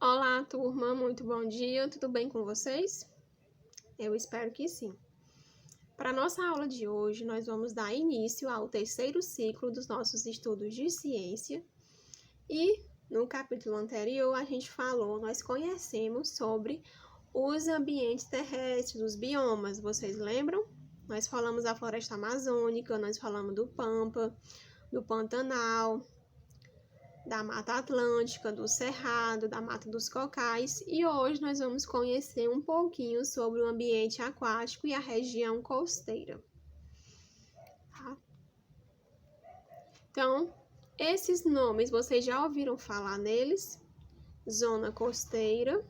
Olá, turma, muito bom dia, tudo bem com vocês? Eu espero que sim. Para a nossa aula de hoje, nós vamos dar início ao terceiro ciclo dos nossos estudos de ciência e no capítulo anterior nós conhecemos sobre os ambientes terrestres, os biomas, vocês lembram? Nós falamos da floresta amazônica, nós falamos do Pampa, do Pantanal, da Mata Atlântica, do Cerrado, da Mata dos Cocais, e hoje nós vamos conhecer um pouquinho sobre o ambiente aquático e a região costeira. Tá? Então, esses nomes, vocês já ouviram falar neles? Zona costeira,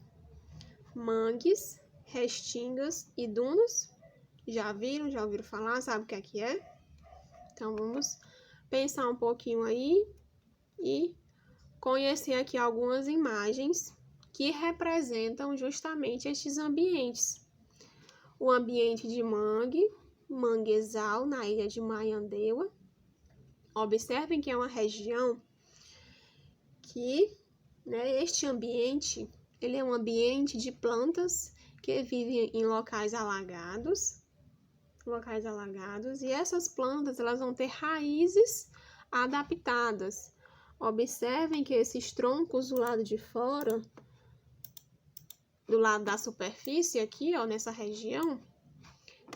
mangues, restingas e dunas? Já viram? Já ouviram falar? Sabe o que é? Então, vamos pensar um pouquinho aí e conhecer aqui algumas imagens que representam justamente estes ambientes. O ambiente de mangue, manguezal, na ilha de Maiandeua. Observem que é uma região que, este ambiente, ele é um ambiente de plantas que vivem em locais alagados, e essas plantas elas vão ter raízes adaptadas. Observem que esses troncos do lado de fora, do lado da superfície aqui, nessa região,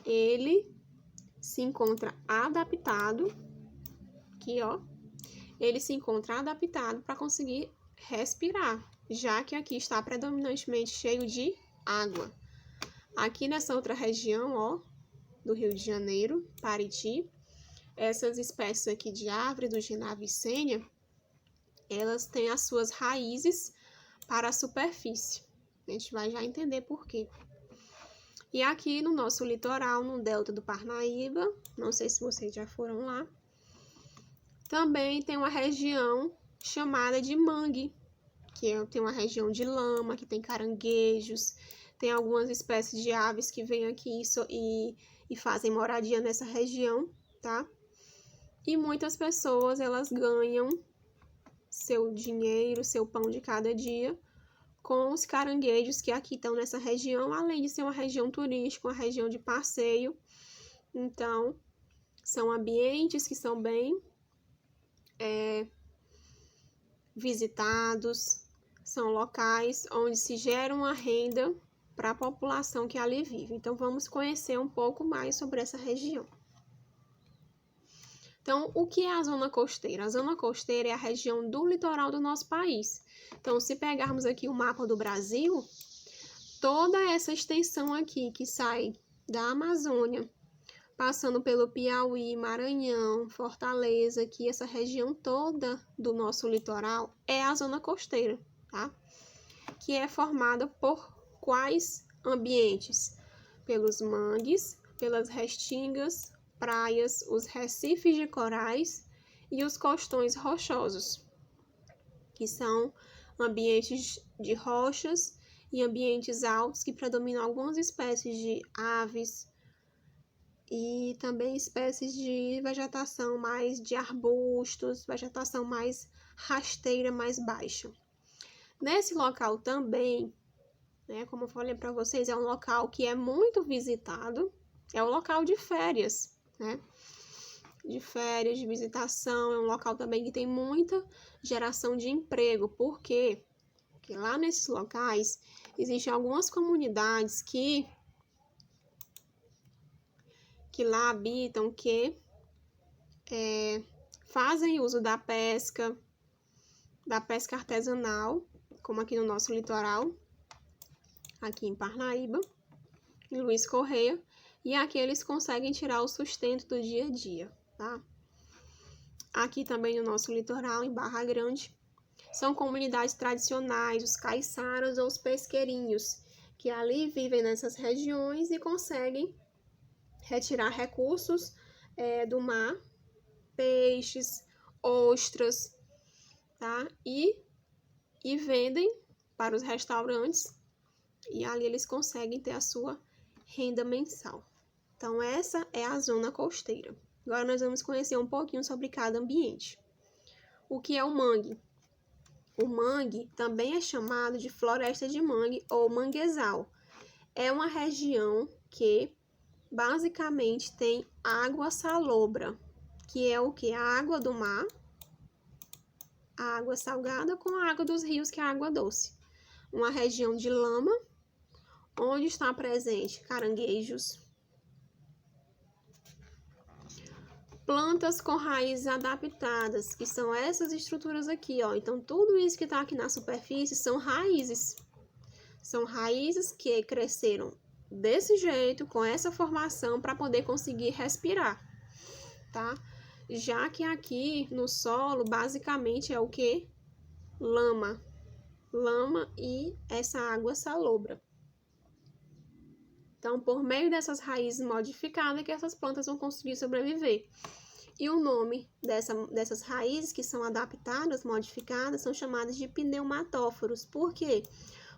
ele se encontra adaptado, aqui, ele se encontra adaptado para conseguir respirar, já que aqui está predominantemente cheio de água. Aqui nessa outra região, do Rio de Janeiro, Pariti, essas espécies aqui de árvore do Ginavicênia, elas têm as suas raízes para a superfície. A gente vai já entender por quê. E aqui no nosso litoral, no delta do Parnaíba, não sei se vocês já foram lá, também tem uma região chamada de mangue, que tem uma região de lama, que tem caranguejos, tem algumas espécies de aves que vêm aqui e fazem moradia nessa região, tá? E muitas pessoas, elas ganham seu dinheiro, seu pão de cada dia com os caranguejos que aqui estão nessa região, além de ser uma região turística, uma região de passeio. Então, são ambientes que são bem visitados, são locais onde se gera uma renda para a população que ali vive. Então, vamos conhecer um pouco mais sobre essa região. Então, o que é a zona costeira? A zona costeira é a região do litoral do nosso país. Então, se pegarmos aqui o mapa do Brasil, toda essa extensão aqui que sai da Amazônia, passando pelo Piauí, Maranhão, Fortaleza, aqui essa região toda do nosso litoral é a zona costeira, tá? Que é formada por quais ambientes? Pelos mangues, pelas restingas, praias, os recifes de corais e os costões rochosos, que são ambientes de rochas e ambientes altos que predominam algumas espécies de aves e também espécies de vegetação mais de arbustos, vegetação mais rasteira, mais baixa. Nesse local também, como eu falei para vocês, é um local que é muito visitado, é um local de férias, de férias, de visitação, é um local também que tem muita geração de emprego. Por quê? Porque lá nesses locais existem algumas comunidades que lá habitam, que fazem uso da pesca artesanal, como aqui no nosso litoral, aqui em Parnaíba, em Luiz Correia, e aqui eles conseguem tirar o sustento do dia a dia, tá? Aqui também no nosso litoral, em Barra Grande, são comunidades tradicionais, os caiçaras ou os pesqueirinhos, que ali vivem nessas regiões e conseguem retirar recursos do mar, peixes, ostras, tá? E vendem para os restaurantes e ali eles conseguem ter a sua renda mensal. Então, essa é a zona costeira. Agora, nós vamos conhecer um pouquinho sobre cada ambiente. O que é o mangue? O mangue também é chamado de floresta de mangue ou manguezal. É uma região que basicamente tem água salobra, que é o que? A água do mar, a água salgada com a água dos rios, que é a água doce. Uma região de lama, onde está presente caranguejos, plantas com raízes adaptadas, que são essas estruturas aqui, ó. Então, tudo isso que está aqui na superfície são raízes. São raízes que cresceram desse jeito, com essa formação, para poder conseguir respirar, tá? Já que aqui no solo, basicamente, é o que? Lama. Lama e essa água salobra. Então, por meio dessas raízes modificadas, que essas plantas vão conseguir sobreviver. E o nome dessas raízes que são adaptadas, modificadas, são chamadas de pneumatóforos. Por quê?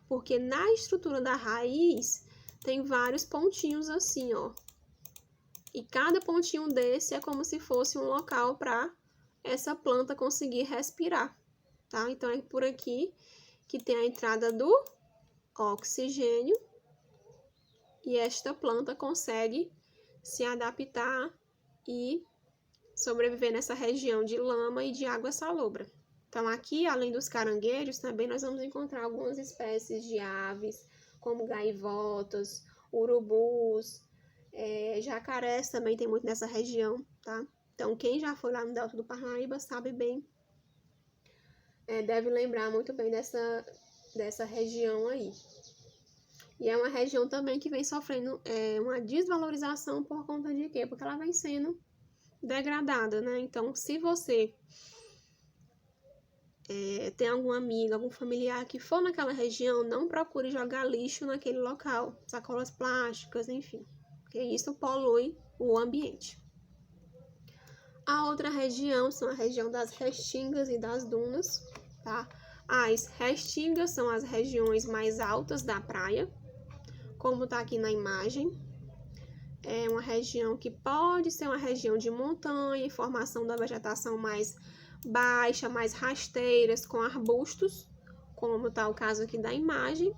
Porque na estrutura da raiz tem vários pontinhos assim, ó. E cada pontinho desse é como se fosse um local para essa planta conseguir respirar, tá? Então, é por aqui que tem a entrada do oxigênio e esta planta consegue se adaptar e sobreviver nessa região de lama e de água salobra. Então, aqui, além dos caranguejos, também nós vamos encontrar algumas espécies de aves, como gaivotas, urubus, jacarés também tem muito nessa região, tá? Então, quem já foi lá no Delta do Parnaíba sabe bem, deve lembrar muito bem dessa região aí. E é uma região também que vem sofrendo uma desvalorização por conta de quê? Porque ela vem sendo degradada, né? Então, se você tem algum amigo, algum familiar que for naquela região, não procure jogar lixo naquele local, sacolas plásticas, enfim, porque isso polui o ambiente. A outra região são a região das restingas e das dunas, tá? As restingas são as regiões mais altas da praia, como tá aqui na imagem. É uma região que pode ser uma região de montanha, formação da vegetação mais baixa, mais rasteiras, com arbustos, como tá o caso aqui da imagem.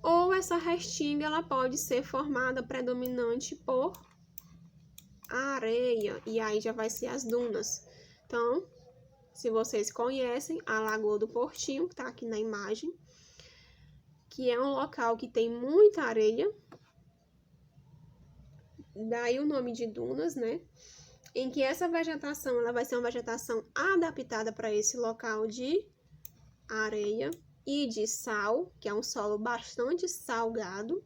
Ou essa restinga, ela pode ser formada predominante por areia, e aí já vai ser as dunas. Então, se vocês conhecem a Lagoa do Portinho, que tá aqui na imagem, que é um local que tem muita areia, daí o nome de dunas, né? Em que essa vegetação, ela vai ser uma vegetação adaptada para esse local de areia e de sal, que é um solo bastante salgado,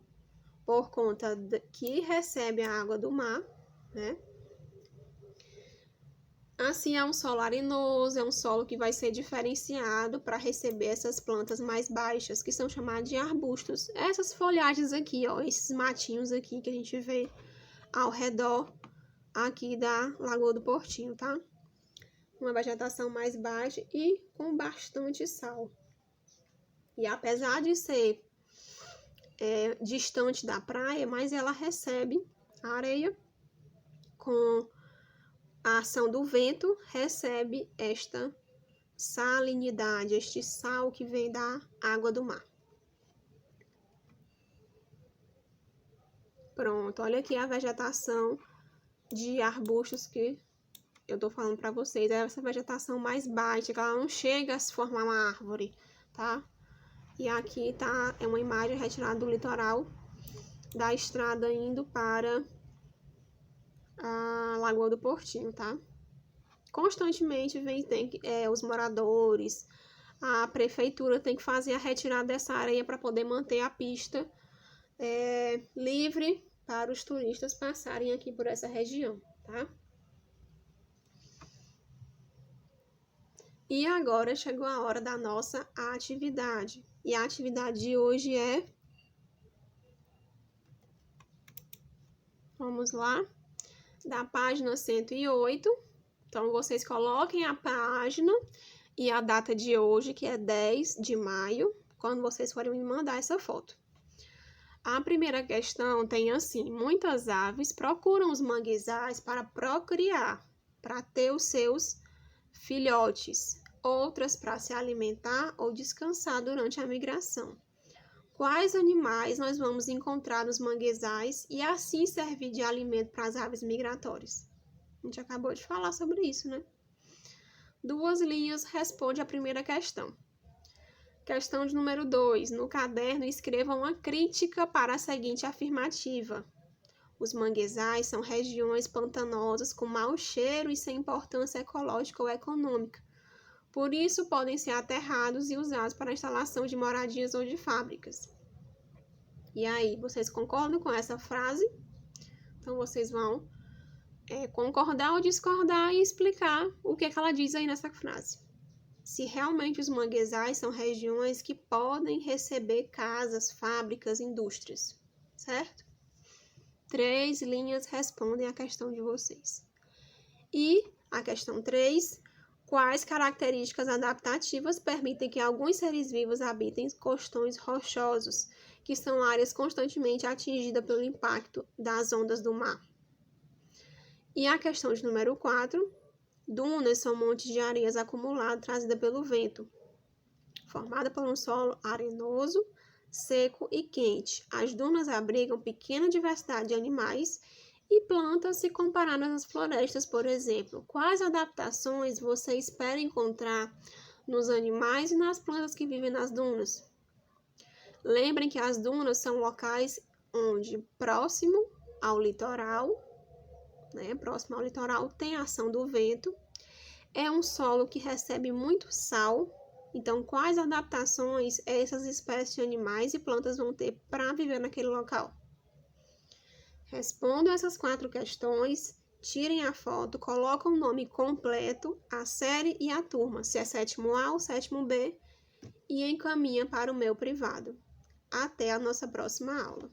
por conta que recebe a água do mar, né? Assim, é um solo arenoso, é um solo que vai ser diferenciado para receber essas plantas mais baixas, que são chamadas de arbustos. Essas folhagens aqui, ó, esses matinhos aqui que a gente vê ao redor aqui da Lagoa do Portinho, tá? Uma vegetação mais baixa e com bastante sal. E apesar de ser distante da praia, mas ela recebe a areia, com a ação do vento, recebe esta salinidade, este sal que vem da água do mar. Pronto, olha aqui a vegetação de arbustos que eu tô falando para vocês. É essa vegetação mais baixa, que ela não chega a se formar uma árvore, tá? E aqui tá, é uma imagem retirada do litoral da estrada indo para a Lagoa do Portinho, tá? Constantemente os moradores, a prefeitura tem que fazer a retirada dessa areia para poder manter a pista livre para os turistas passarem aqui por essa região, tá? E agora chegou a hora da nossa atividade. E a atividade de hoje é... Vamos lá. Da página 108. Então, vocês coloquem a página e a data de hoje, que é 10 de maio, quando vocês forem me mandar essa foto. A primeira questão tem assim: muitas aves procuram os manguezais para procriar, para ter os seus filhotes. outras para se alimentar ou descansar durante a migração. Quais animais nós vamos encontrar nos manguezais e assim servir de alimento para as aves migratórias? A gente acabou de falar sobre isso, né? 2 linhas responde a primeira questão. Questão de número 2. No caderno, escreva uma crítica para a seguinte afirmativa. Os manguezais são regiões pantanosas com mau cheiro e sem importância ecológica ou econômica. Por isso, podem ser aterrados e usados para a instalação de moradias ou de fábricas. E aí, vocês concordam com essa frase? Então, vocês vão concordar ou discordar e explicar o que ela diz aí nessa frase. Se realmente os manguezais são regiões que podem receber casas, fábricas, indústrias, certo? 3 linhas respondem à questão de vocês. E a questão 3, quais características adaptativas permitem que alguns seres vivos habitem costões rochosos, que são áreas constantemente atingidas pelo impacto das ondas do mar? E a questão de número 4, dunas são montes de areias acumuladas trazidas pelo vento, formada por um solo arenoso, seco e quente. As dunas abrigam pequena diversidade de animais e plantas se comparadas às florestas, por exemplo. Quais adaptações você espera encontrar nos animais e nas plantas que vivem nas dunas? Lembrem que as dunas são locais onde, próximo ao litoral, tem a ação do vento. É um solo que recebe muito sal. Então, quais adaptações essas espécies de animais e plantas vão ter para viver naquele local? Respondam essas 4 questões, tirem a foto, colocam o nome completo, a série e a turma, se é 7º A ou 7º B, e encaminha para o meu privado. Até a nossa próxima aula.